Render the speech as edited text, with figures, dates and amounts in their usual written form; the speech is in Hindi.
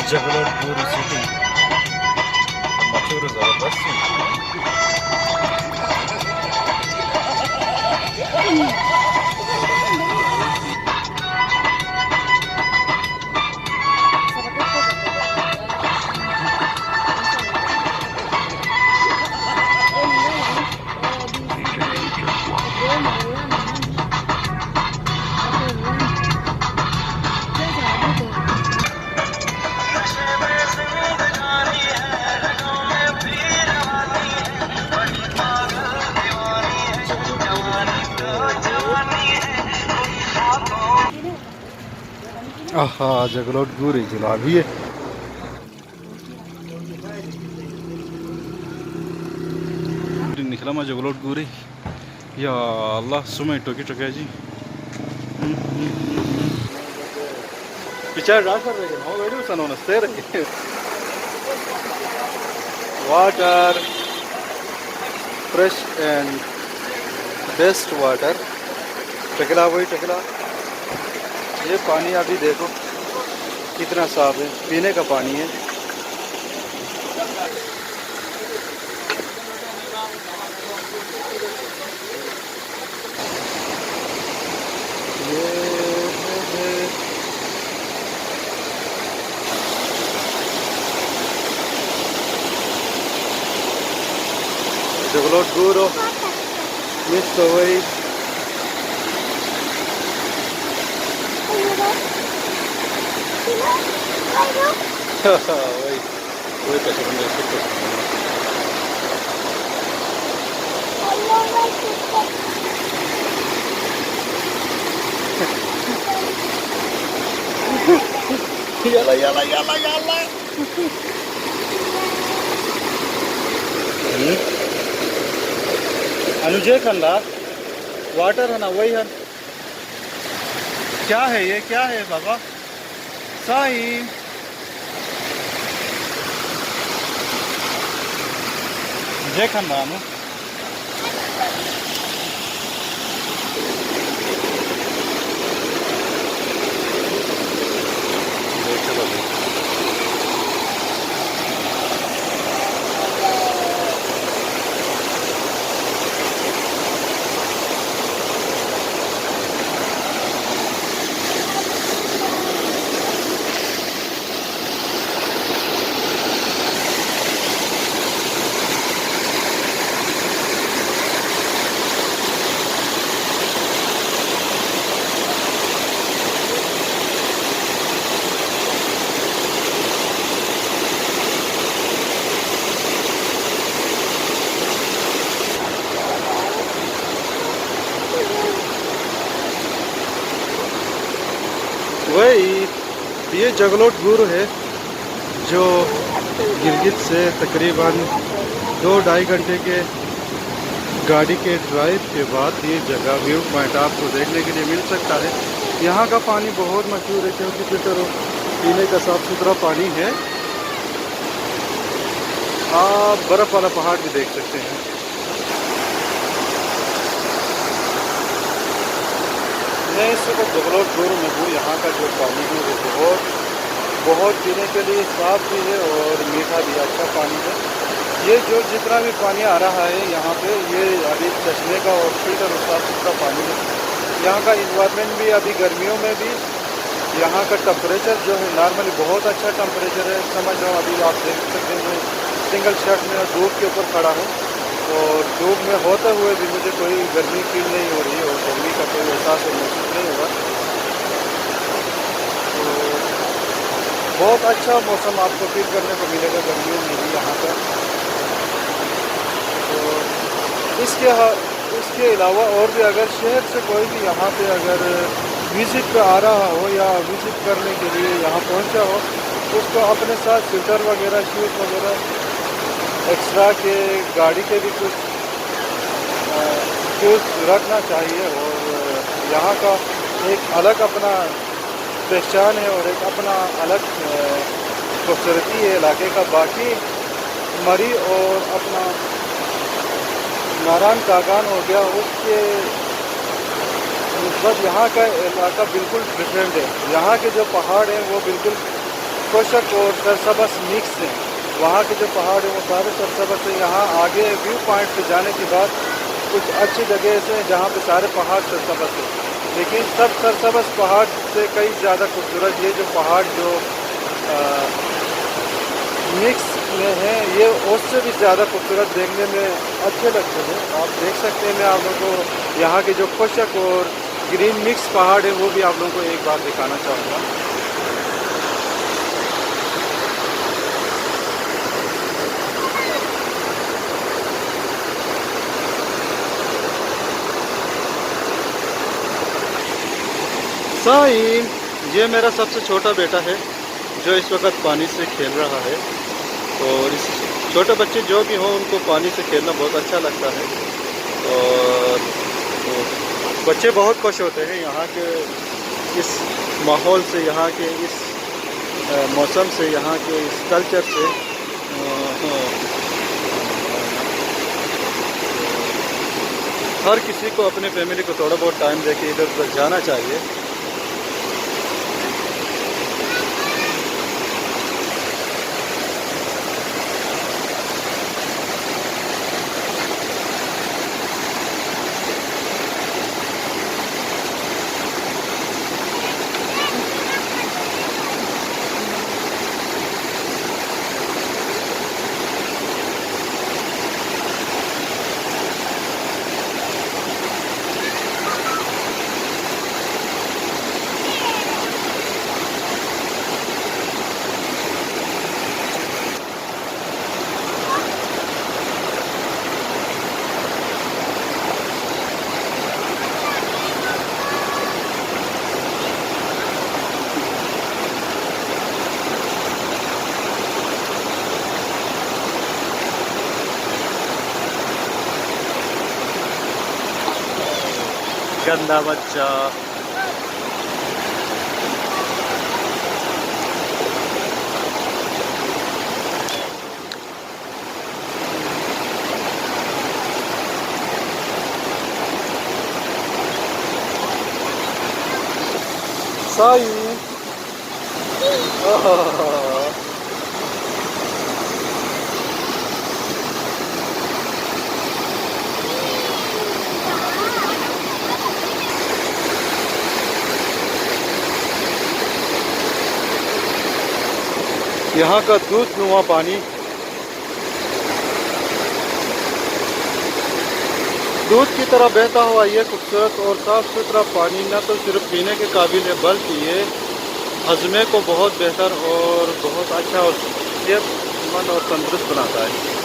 जगलटपुर सिटी मशहूर ज़बरदस्त आहा जगलटपुर जनाबी है निकला मैं जगलटपुर या अल्लाह सुमे टोकी टोके जी पिक्चर डांस कर रहे हैं ना वीडियो सनोन स्टेर water fresh and best water टकला वही टकला ये पानी अभी देखो कितना साफ है पीने का पानी है जगलटपुर मिस वही वही कैसे बन गया याला याला याला याला अनुजय खंडा वाटर है ना वही है क्या है ये क्या है बाबा साईं जय खंडा नु वही ये जगलटपुर है जो गिलगित से तकरीबन 2-2.5 घंटे के गाड़ी के ड्राइव के बाद ये जगह व्यू पॉइंट आपको देखने के लिए मिल सकता है। यहाँ का पानी बहुत मशहूर है क्योंकि फिल्टर पीने का साफ सुथरा पानी है। आप बर्फ़ वाला पहाड़ भी देख सकते हैं। मैं इस वक्त जगलटपुर में हूँ। यहाँ का जो पानी है वो बहुत पीने के लिए साफ़ भी है और मीठा भी, अच्छा पानी है। ये जो जितना भी पानी आ रहा है यहाँ पे, ये अभी चश्मे का और फिल्टर और साफ़ सुथरा पानी है। यहाँ का इन्वायरमेंट भी अभी गर्मियों में भी यहाँ का टेम्परेचर जो है नॉर्मली बहुत अच्छा टेम्परेचर है। समझ लो अभी आप देख सकते हैं सिंगल शर्ट में धूप के ऊपर खड़ा हूँ और धूप में होते हुए भी मुझे कोई गर्मी फील नहीं हो रही और गर्मी का कोई एहसास और महसूस नहीं हुआ। तो बहुत अच्छा मौसम आपको फील करने को मिलेगा गर्मियों में भी यहाँ पर। तो इसके अलावा और भी अगर शहर से कोई भी यहाँ पे अगर विज़िट पे आ रहा हो या विज़िट करने के लिए यहाँ पहुँचा हो तो उसको अपने साथ फिल्टर वगैरह, शूज़ वगैरह एक्स्ट्रा के गाड़ी के भी कुछ शूज़ रखना चाहिए। और यहाँ का एक अलग अपना पहचान है और एक अपना अलग खूबसूरती है इलाके का। बाकी मरी और अपना नारायण कागान हो गया, उसके बस यहाँ का इलाका बिल्कुल डिफरेंट है। यहाँ के जो पहाड़ हैं वो बिल्कुल खुशक और सरसब्ज़ मिक्स हैं। वहाँ के जो पहाड़ हैं वो सारे सरसब्ज़ हैं। यहाँ आगे व्यू पॉइंट पे जाने के बाद कुछ अच्छी जगह से जहाँ पे सारे पहाड़ सरसब्ज़ हैं, लेकिन सब सरसब्ज़ पहाड़ से कई ज़्यादा खूबसूरत ये जो पहाड़ जो मिक्स में हैं, ये उससे भी ज़्यादा खूबसूरत देखने में अच्छे लगते हैं। आप देख सकते हैं, मैं आप लोगों को यहाँ के जो खुशक और ग्रीन मिक्स पहाड़ है वो भी आप लोगों को एक बार दिखाना चाहूँगा। साईं, ये मेरा सबसे छोटा बेटा है जो इस वक्त पानी से खेल रहा है। और इस छोटे बच्चे जो भी हों उनको पानी से खेलना बहुत अच्छा लगता है। और तो बच्चे बहुत खुश होते हैं यहाँ के इस माहौल से, यहाँ के इस मौसम से, यहाँ के इस कल्चर से। हर किसी को अपने फैमिली को थोड़ा बहुत टाइम देके इधर उधर जाना चाहिए। गंदा बच्चा। साईं, यहाँ का दूध नुमा पानी, दूध की तरह बहता हुआ ये खूबसूरत और साफ़ सुथरा पानी न तो सिर्फ पीने के काबिल है, बल्कि ये हज़मे को बहुत बेहतर और बहुत अच्छा और सेहतमंद और तंदुरुस्त बनाता है।